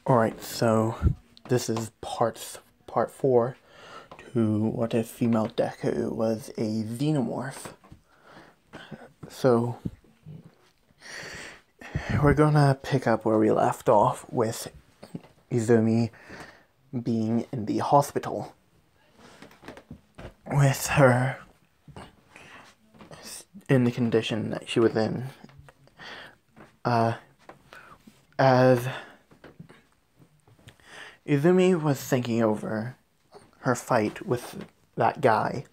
Alright, so this is part 4 to what if female Deku was a xenomorph. So we're gonna pick up where we left off with Izumi being in the hospital with her in the condition that she was in. As Izumi was thinking over her fight with that guy,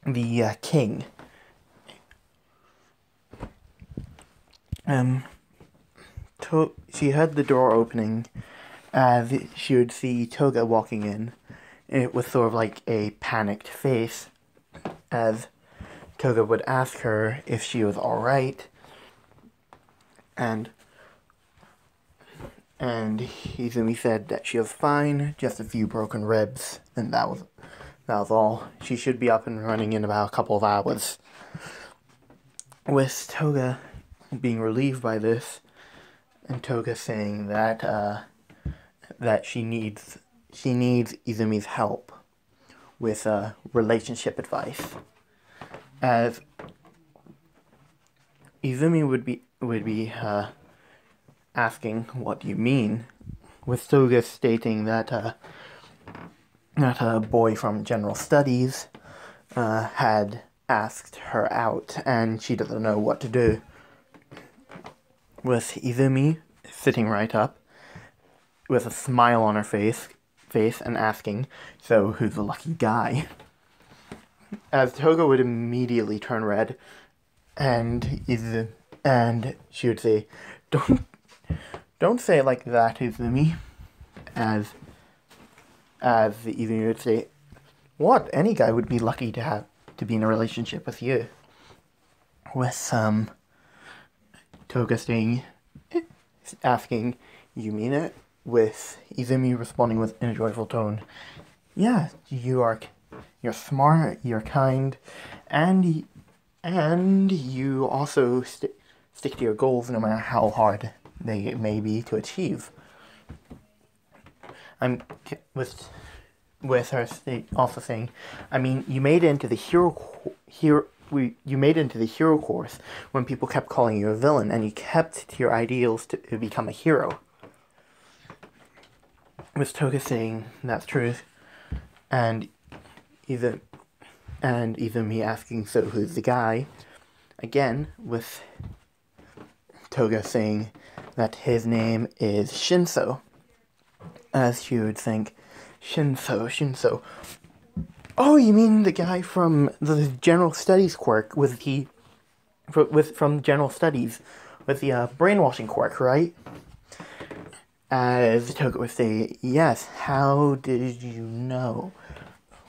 the king. She had the door opening as she would see Toga walking in. It was sort of like a panicked face as Toga would ask her if she was alright, and Izumi said that she was fine, just a few broken ribs, and that was all. She should be up and running in about a couple of hours. With Toga being relieved by this, and Toga saying that she needs Izumi's help with relationship advice, as Izumi would be asking, "What do you mean?" with Toga stating that a boy from General Studies had asked her out, and she doesn't know what to do. With Izumi sitting right up, with a smile on her face, and asking, "So who's the lucky guy?" As Toga would immediately turn red, and she would say, "Don't say it like that, Izumi." As Izumi would say, "What? Any guy would be lucky to be in a relationship with you." With Toga asking, "You mean it?" With Izumi responding in a joyful tone, "Yeah, you're smart, you're kind, and you also stick to your goals no matter how hard they may be to achieve." With her also saying, "I mean, you made it into the you made it into the hero course when people kept calling you a villain, and you kept to your ideals to become a hero." With Toga saying that's true, and Izumi asking, "So who's the guy?" Again, with Toga saying that his name is Shinso, as she would think, Shinso. "Oh, you mean the guy from the General Studies quirk from General Studies with the brainwashing quirk, right?" As Toga would say, "Yes, how did you know?"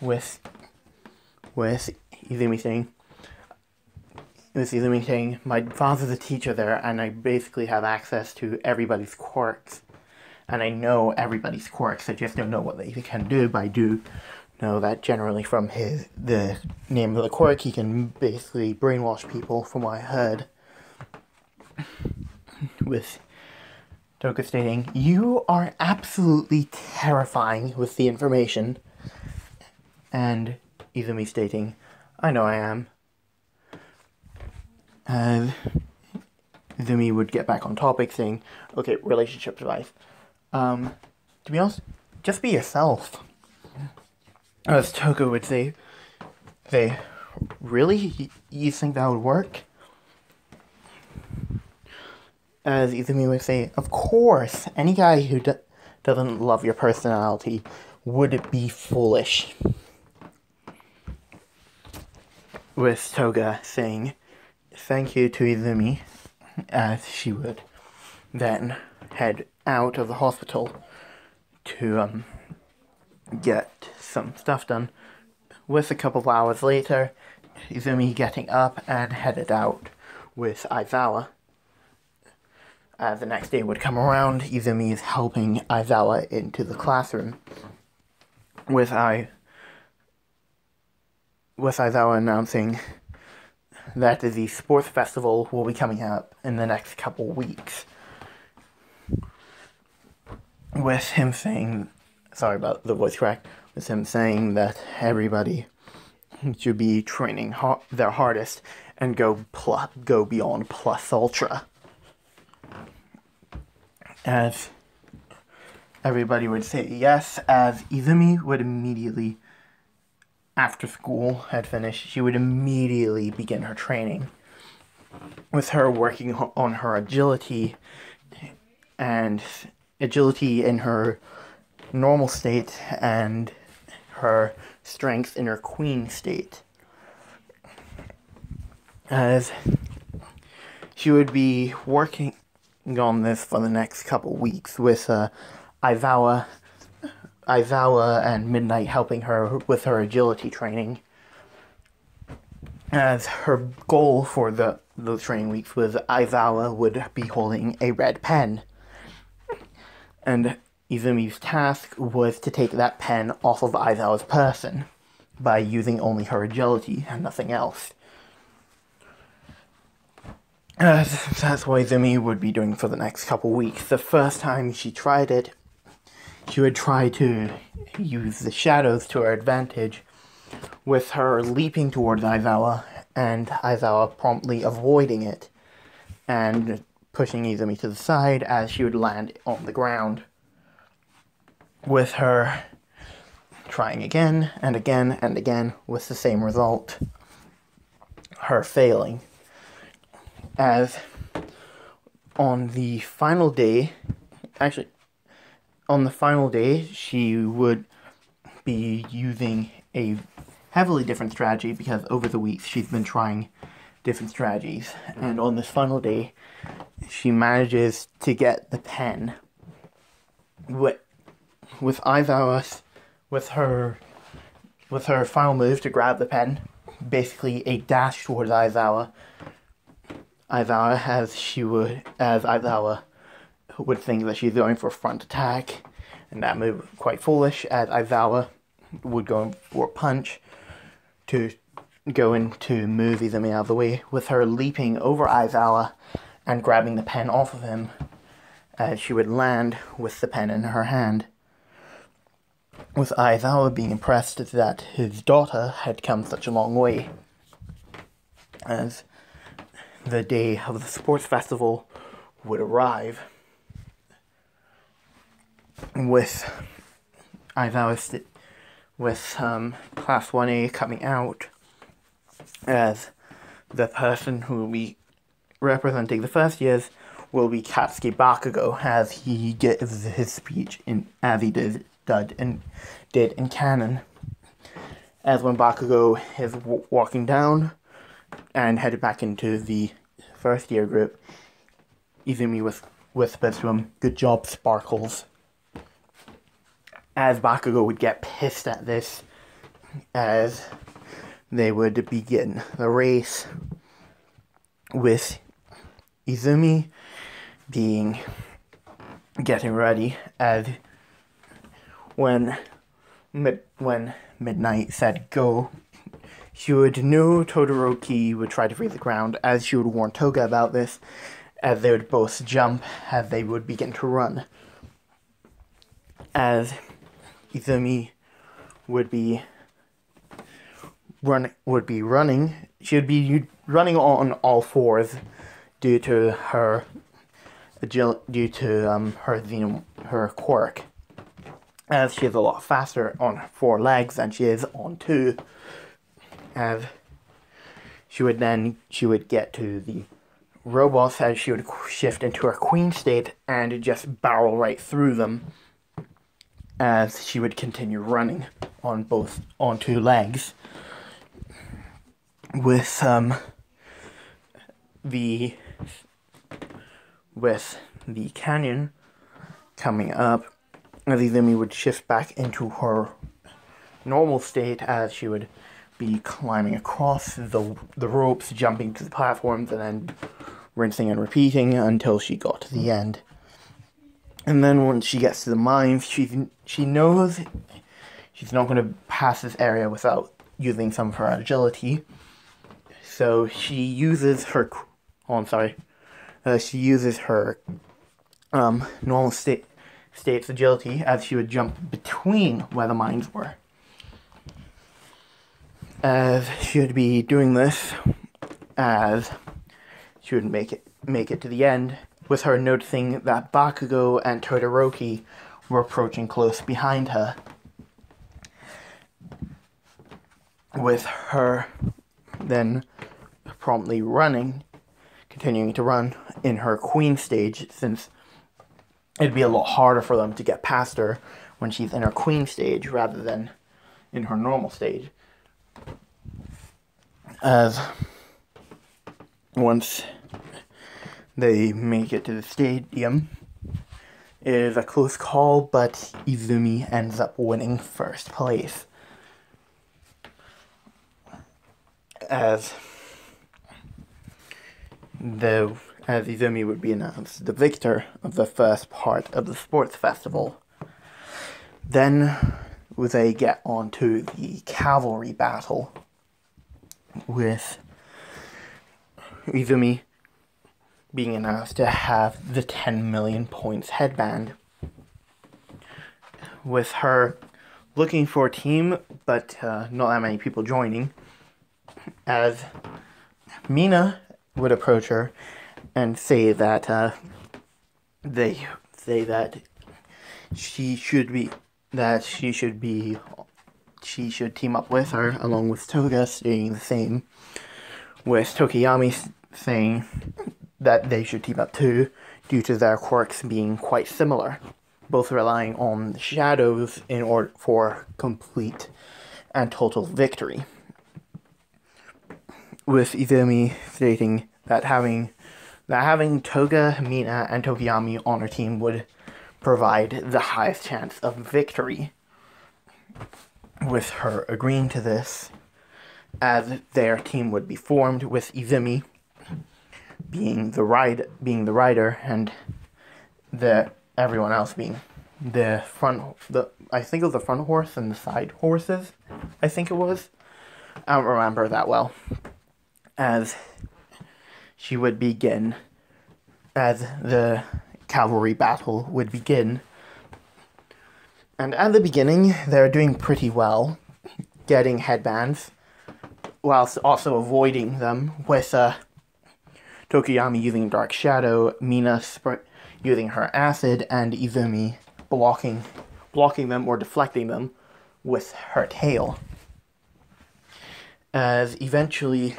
With Izumi saying, "My father's a teacher there, and I basically have access to everybody's quirks. And I know everybody's quirks, I just don't know what they can do, but I do know that generally from the name of the quirk, he can basically brainwash people, from what I heard." With Toga stating, "You are absolutely terrifying with the information." And Izumi stating, "I know I am." Izumi would get back on topic saying, "Okay, relationship advice. To be honest, just be yourself." As Toga would say, "Really? You think that would work?" As Izumi would say, "Of course, any guy who doesn't love your personality would be foolish." With Toga saying thank you to Izumi, as she would then head out of the hospital to get some stuff done. With a couple of hours later, Izumi getting up and headed out with Aizawa. The next day would come around, Izumi is helping Aizawa into the classroom, with Aizawa announcing that the sports festival will be coming up in the next couple weeks. with him saying, sorry about the voice crack, with him saying that everybody should be training their hardest and go beyond plus ultra. As everybody would say yes, as Izumi would immediately, after school had finished, she would immediately begin her training, with her working on her agility and agility in her normal state and her strength in her queen state. As she would be working on this for the next couple weeks with Aizawa and Midnight helping her with her agility training. As her goal for those training weeks was Aizawa would be holding a red pen. And Izumi's task was to take that pen off of Aizawa's person by using only her agility and nothing else. That's what Izumi would be doing for the next couple weeks. The first time she tried it, she would try to use the shadows to her advantage, with her leaping towards Aizawa and Aizawa promptly avoiding it and pushing Izumi to the side as she would land on the ground, with her trying again and again and again with the same result, her failing. As on the final day, she would be using a heavily different strategy, because over the weeks she's been trying different strategies, and on this final day she manages to get the pen with Aizawa, with her final move to grab the pen, basically a dash towards Aizawa, as Aizawa would think that she's going for a front attack, and that move was quite foolish, as Aizawa would go for a punch to go in to move Izumi out of the way, with her leaping over Aizawa and grabbing the pen off of him, as she would land with the pen in her hand, with Aizawa being impressed that his daughter had come such a long way. As the day of the sports festival would arrive, with Aizawa with Class 1A coming out, as the person who will be representing the first years will be Katsuki Bakugo, as he gives his speech as he did in canon. As when Bakugo is walking down and headed back into the first year group, Izumi whispers to him, "Good job, Sparkles." As Bakugo would get pissed at this, as they would begin the race, with Izumi getting ready, as when Midnight said go, she would know Todoroki would try to freeze the ground, as she would warn Toga about this, as they would both jump as they would begin to run. As Izumi would be running, she would be running on all fours due to her her quirk, as she is a lot faster on 4 legs than she is on 2. As she would get to the robots, as she would shift into her queen state and just barrel right through them, as she would continue running on 2 legs, with the canyon coming up, as Izumi would shift back into her normal state, as she would be climbing across the ropes, jumping to the platforms, and then rinsing and repeating until she got to the end. And then when she gets to the mines, she knows she's not going to pass this area without using some of her agility. So she uses her normal state state's agility, as she would jump between where the mines were. As she would be doing this, as she would make it to the end, with her noticing that Bakugo and Todoroki were approaching close behind her. With her then promptly continuing to run in her queen stage, since it'd be a lot harder for them to get past her when she's in her queen stage rather than in her normal stage. As once they make it to the stadium, it is a close call, but Izumi ends up winning first place. As Izumi would be announced the victor of the first part of the sports festival. Then they get on to the cavalry battle, with Izumi being announced to have the 10 million points headband, with her looking for a team, but not that many people joining, as Mina would approach her and say that she should team up with her, along with Toga stating the same, with Tokiyami saying that they should team up too, due to their quirks being quite similar, both relying on the shadows in order for complete and total victory. With Izumi stating that having Toga, Mina, and Tokiyami on her team would provide the highest chance of victory, with her agreeing to this, as their team would be formed with Izumi being the rider and everyone else being the front horse and the side horses. I think it was. I don't remember that well. As she would begin, as the cavalry battle would begin. And at the beginning, they're doing pretty well, getting headbands, whilst also avoiding them, with Tokiyami using Dark Shadow, Mina using her Acid, and Izumi blocking them or deflecting them with her tail. As eventually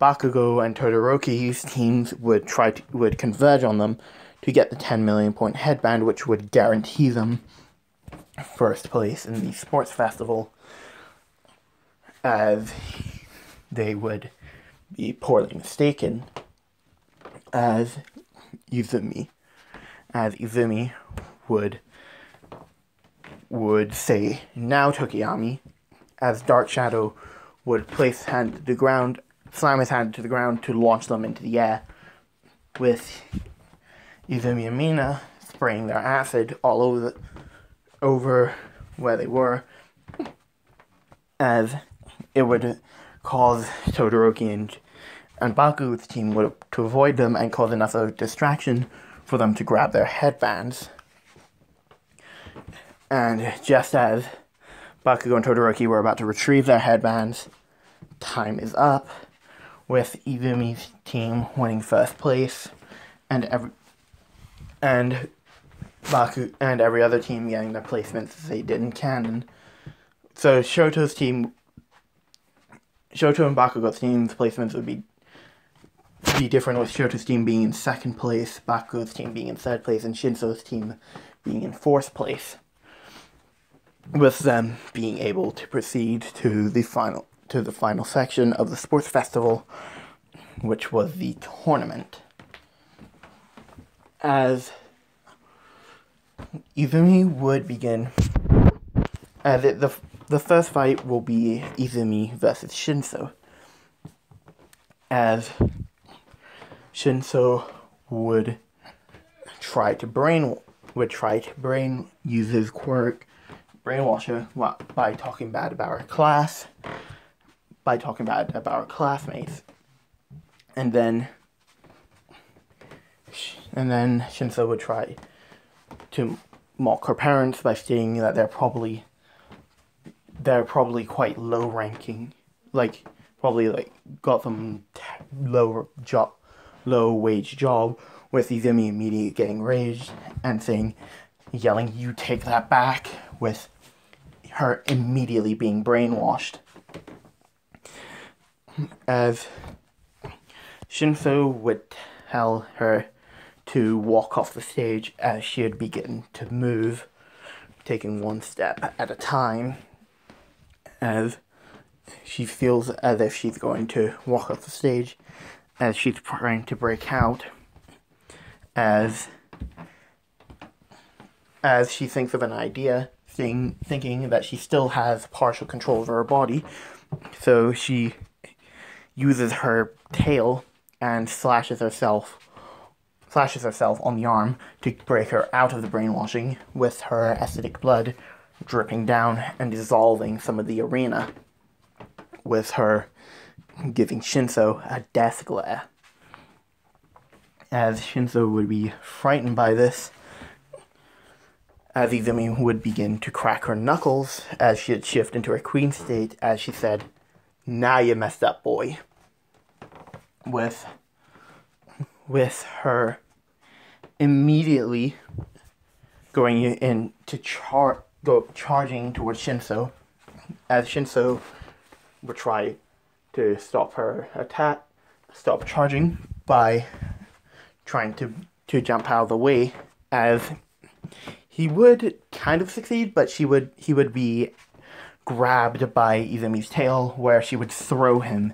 Bakugo and Todoroki's teams would converge on them to get the 10 million point headband, which would guarantee them first place in the sports festival, as they would be poorly mistaken, as Izumi would say, "Now Tokiyami," as Dark Shadow would place his hand to the ground, slam his hand to the ground to launch them into the air, with Izumi and Mina spraying their acid all over where they were, as it would cause Todoroki and Baku's team to avoid them and cause enough of a distraction for them to grab their headbands. And just as Bakugo and Todoroki were about to retrieve their headbands, time is up, with Izumi's team winning first place, and every other team getting their placements as they did in canon. So Shoto and Bakugo's team's placements would be different, with Shoto's team being in second place, Bakugo's team being in third place, and Shinso's team being in fourth place, with them being able to proceed to the final section of the sports festival, which was the tournament. As Izumi would begin, the first fight will be Izumi versus Shinso, as Shinso would try to use his quirk, brainwash her, by talking bad about her class, by talking bad about her classmates, and then Shinso would try to mock her parents by stating that they're probably quite low ranking, like probably like got some low wage job, with Izumi immediately getting raged and yelling, "You take that back," with her immediately being brainwashed. As Shinso would tell her to walk off the stage as she would begin to move, taking one step at a time, as she feels as if she's going to walk off the stage, as she's trying to break out, as she thinks of an idea, thinking that she still has partial control over her body, so she uses her tail and slashes herself on the arm to break her out of the brainwashing, with her acidic blood dripping down and dissolving some of the arena, with her giving Shinso a death glare. As Shinso would be frightened by this, as Izumi would begin to crack her knuckles as she'd shift into her queen state, as she said, "Now you messed up, boy." With her immediately going in to charging towards Shinso, as Shinso would try to stop charging by trying to jump out of the way, as he would kind of succeed, but he would be grabbed by Izumi's tail, where she would throw him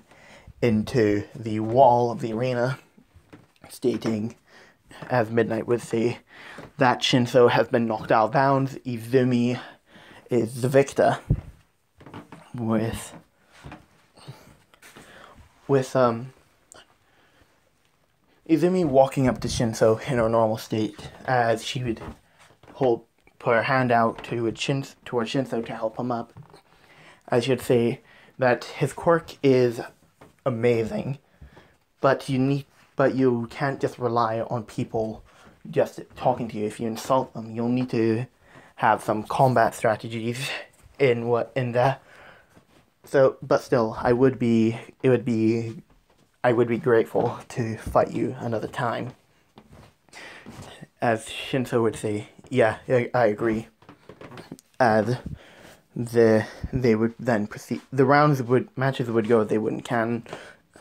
into the wall of the arena, stating, as Midnight would say, that Shinso has been knocked out of bounds. Izumi is the victor. With Izumi walking up to Shinso in her normal state, as she would put her hand out towards Shinso to help him up. I should say that his quirk is amazing, but you can't just rely on people just talking to you. If you insult them, you'll need to have some combat strategies in there. So, but still, I would be grateful to fight you another time. As Shinso would say, "Yeah, I agree." As they would then proceed. The matches would go as they would in canon,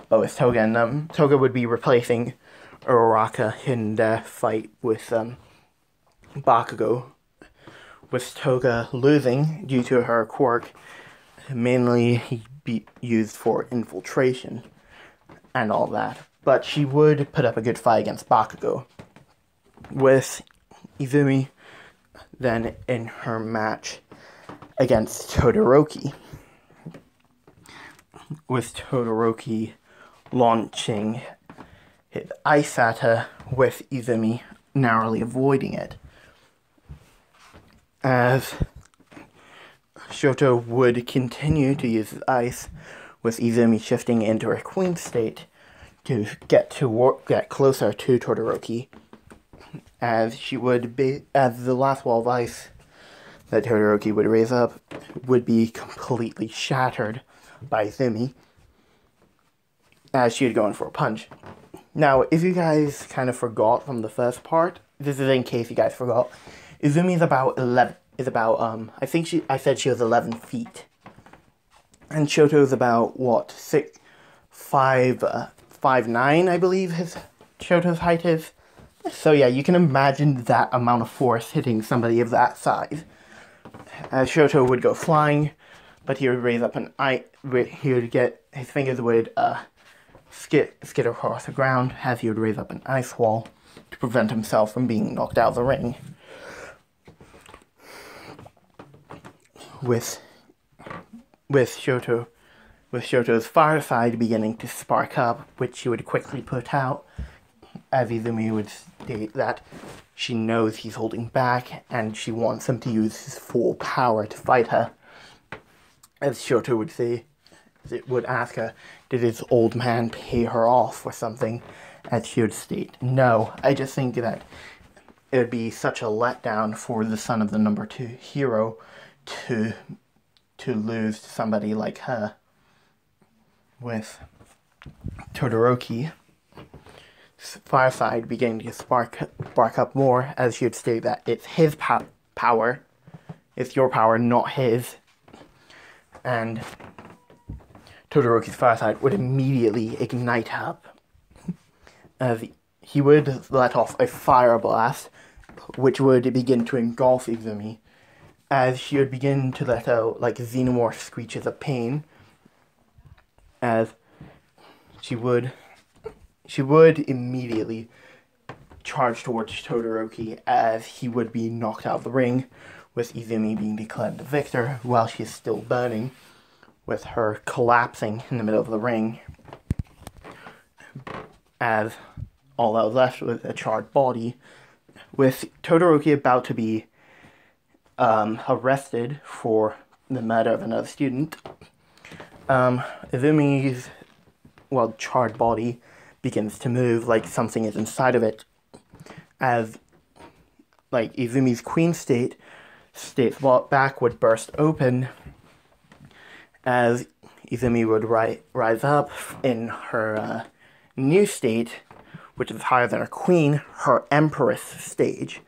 but with Toga, and Toga would be replacing Uraraka in the fight with Bakugo, with Toga losing due to her quirk, mainly used for infiltration and all that. But she would put up a good fight against Bakugo, with Izumi then in her match against Todoroki, with Todoroki launching his ice at her, with Izumi narrowly avoiding it. As Shoto would continue to use his ice, with Izumi shifting into her queen state to get closer to Todoroki, as the last wall of ice that Todoroki would raise up would be completely shattered by Izumi, as she would go in for a punch. Now, if you guys kind of forgot from the first part, this is in case you guys forgot, Izumi is I said she was 11 feet. And Shoto's about, 5'9", I believe Shoto's height is. So yeah, you can imagine that amount of force hitting somebody of that size. As Shoto would go flying, but he would raise up his fingers would skid across the ground, as he would raise up an ice wall to prevent himself from being knocked out of the ring. With Shoto's fire side beginning to spark up, which she would quickly put out, as Izumi would state that she knows he's holding back, and she wants him to use his full power to fight her. As Shoto would ask her, did his old man pay her off or something? As she would state, no, I just think that it would be such a letdown for the son of the number 2 hero to lose to somebody like her. With Todoroki Fireside beginning to spark up more, as she would state that it's his power, it's your power, not his. And Todoroki's Fireside would immediately ignite up, as he would let off a fire blast, which would begin to engulf Izumi, as she would begin to let out like xenomorph screeches of pain, as she would immediately charge towards Todoroki, as he would be knocked out of the ring, with Izumi being declared the victor while she is still burning, with her collapsing in the middle of the ring, as all that was left was a charred body, with Todoroki about to be arrested for the murder of another student. Izumi's, charred body begins to move like something is inside of it, as like Izumi's queen state's back would burst open, as Izumi would rise up in her new state, which is higher than her queen, her empress stage.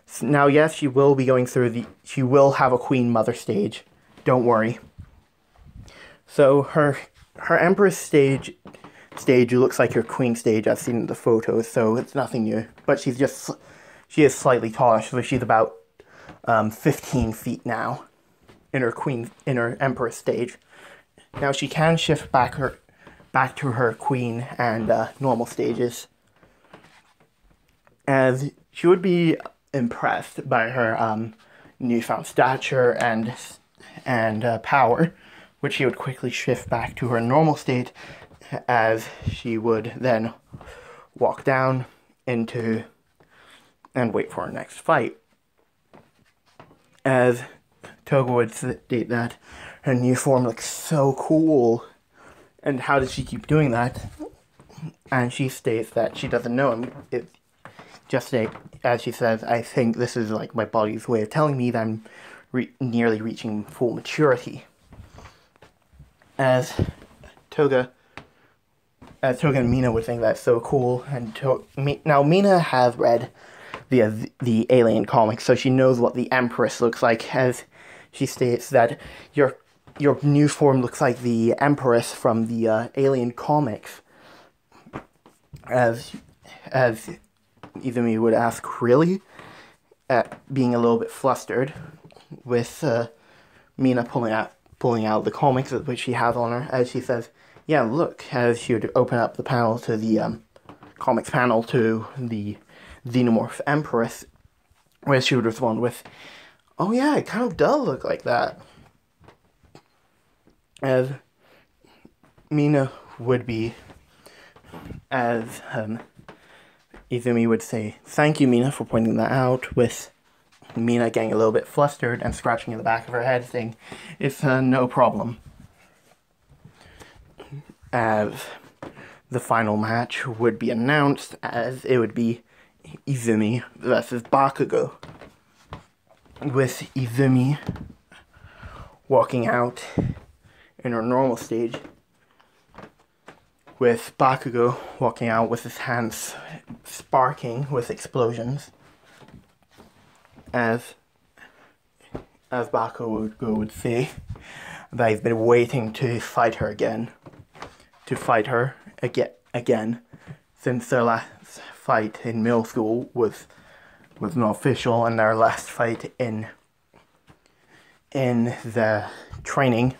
So now, yes, she will be going through she will have a queen mother stage, don't worry. So her empress stage looks like her queen stage I've seen in the photos, so it's nothing new. But she is slightly taller, so she's about 15 feet now in her empress stage. Now she can shift back to her queen and normal stages, as she would be impressed by her newfound stature and power, which she would quickly shift back to her normal state, as she would then walk down into and wait for her next fight. As Toga would state that her new form looks so cool, and how does she keep doing that? And she states that she doesn't know. As she says, I think this is like my body's way of telling me that I'm nearly reaching full maturity. As Toga and Mina would think that's so cool, and now Mina has read the Alien comics, so she knows what the Empress looks like, as she states that your new form looks like the Empress from the Alien comics. As Izumi would ask, really? Being a little bit flustered, with Mina pulling out the comics which she has on her, as she says, yeah, look, as she would open up the panel to the comics panel to the Xenomorph Empress, where she would respond with, oh yeah, it kind of does look like that. As Mina would be, as Izumi would say, thank you, Mina, for pointing that out, with Mina getting a little bit flustered and scratching in the back of her head, saying, it's no problem. As the final match would be announced, as it would be Izumi versus Bakugo, with Izumi walking out in her normal stage, with Bakugo walking out with his hands sparking with explosions, as Bakugo would say that he's been waiting to fight her again, since their last fight in middle school was not official, and their last fight in the training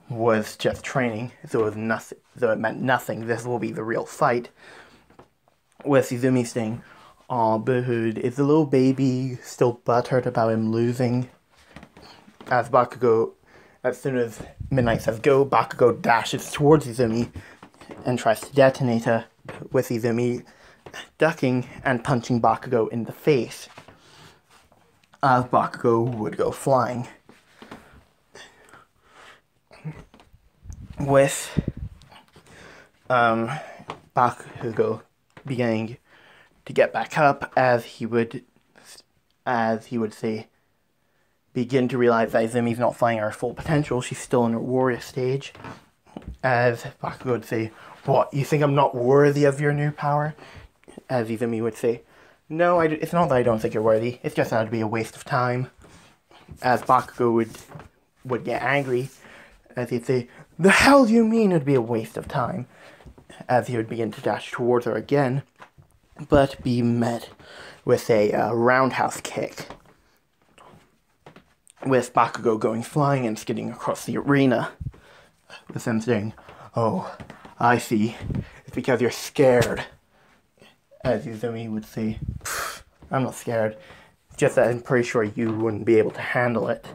was just training, so it meant nothing. This will be the real fight. With Izumi saying, aw, boo-hoo, is the little baby still butthurt about him losing? As Bakugo, as soon as Midnight says go, Bakugo dashes towards Izumi and tries to detonate her, with Izumi ducking and punching Bakugo in the face, as Bakugo would go flying. With Bakugo beginning to get back up, as he would as he would say, begin to realize that Izumi's not finding her full potential. She's still in her warrior stage. As Bakugo would say, "What, you think I'm not worthy of your new power?" As Izumi would say, "No, it's not that I don't think you're worthy. It's just that it'd be a waste of time." As Bakugo would get angry, as he'd say, "The hell do you mean it'd be a waste of time?" As he would begin to dash towards her again, but be met with a roundhouse kick, with Bakugo going flying and skidding across the arena, with him saying, "Oh, I see. It's because you're scared." As Izumi would say, "I'm not scared. It's just that I'm pretty sure you wouldn't be able to handle it."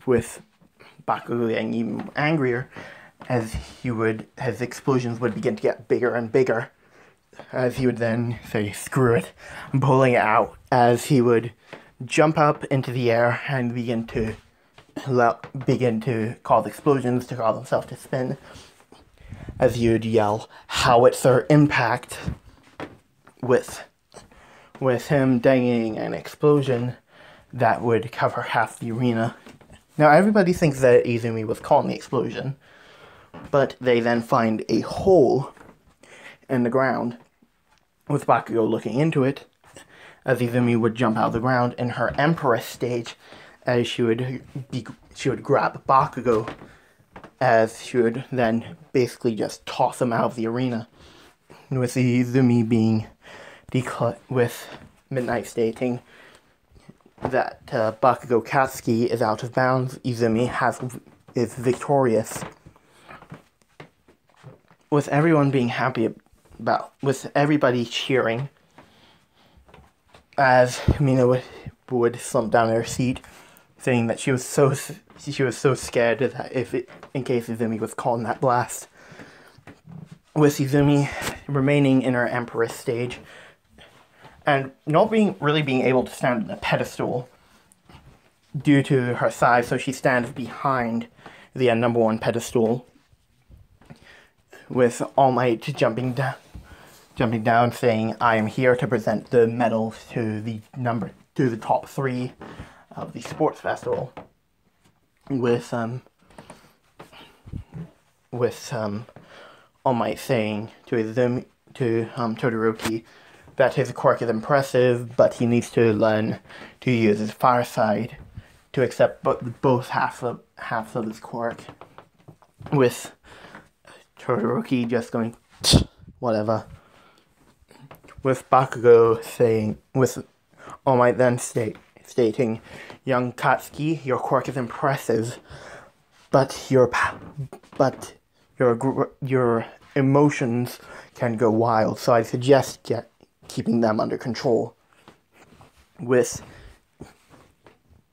With Bakugo getting even angrier, as his explosions would begin to get bigger and bigger, as he would then say, "Screw it, I'm pulling it out," as he would jump up into the air and begin to cause explosions to cause himself to spin, as he would yell, "Howitzer impact," with him dangling an explosion that would cover half the arena. Now everybody thinks that Izumi was calling the explosion, but they then find a hole in the ground, with Bakugo looking into it, as Izumi would jump out of the ground in her Empress stage, as she would grab Bakugo, as she would then basically just toss him out of the arena, with Izumi being with Midnight stating that Bakugo Katsuki is out of bounds. Izumi is victorious. With everyone being happy with everybody cheering, as Mina would slump down in her seat, saying that she was so scared that in case Izumi was caught in that blast. With Izumi remaining in her Empress stage, and not really being able to stand on a pedestal due to her size, so she stands behind the number one pedestal, with All Might jumping down, saying, "I am here to present the medals to the top 3 of the sports festival." With All Might saying to Todoroki that his quirk is impressive, but he needs to learn to use his fire side to accept both halves of his quirk. With Todoroki just going, "Whatever." With Bakugo saying, with All Might then stating, "Young Katsuki, your quirk is impressive, but your emotions can go wild, so I suggest keeping them under control." With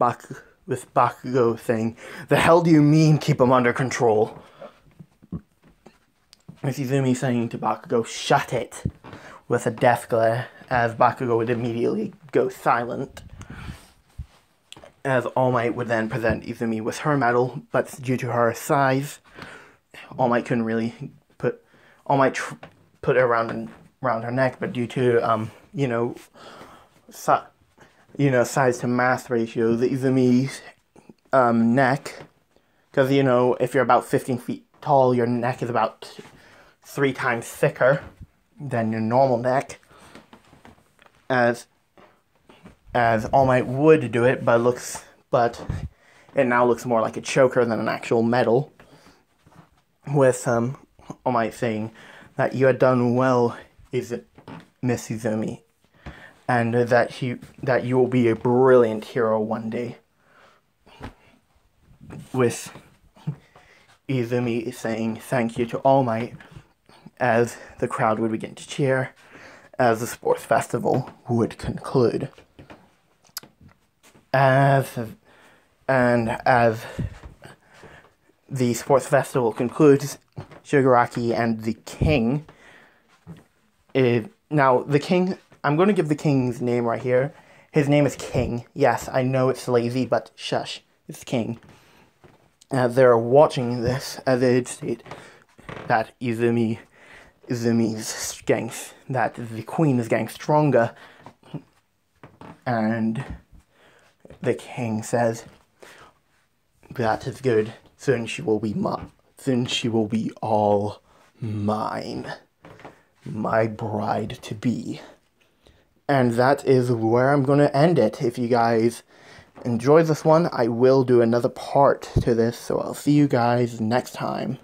Bakugo saying, "The hell do you mean keep them under control?" With Izumi saying to Bakugo, "Shut it," with a death glare, as Bakugo would immediately go silent. As All Might would then present Izumi with her medal, but due to her size, All Might couldn't really put it around her neck, but due to size to mass ratio, the Izumi's neck, because if you're about 15 feet tall, your neck is about 3 times thicker than your normal neck, as All Might would do it, but it now looks more like a choker than an actual medal. With All Might saying that you had done well, Miss Izumi, and that you will be a brilliant hero one day. With Izumi saying thank you to All Might, as the crowd would begin to cheer, as the sports festival would conclude. As the sports festival concludes, Shigaraki and the king now the king, I'm going to give the king's name right here. His name is King. Yes, I know it's lazy, but shush, it's King. As they're watching this, as they state that Izumi's getting, that the queen is getting stronger, And the king says, "That is good. Soon she will be soon she will be all mine. My bride to be." And that is where I'm going to end it. If you guys enjoyed this one, I will do another part to this, so I'll see you guys next time.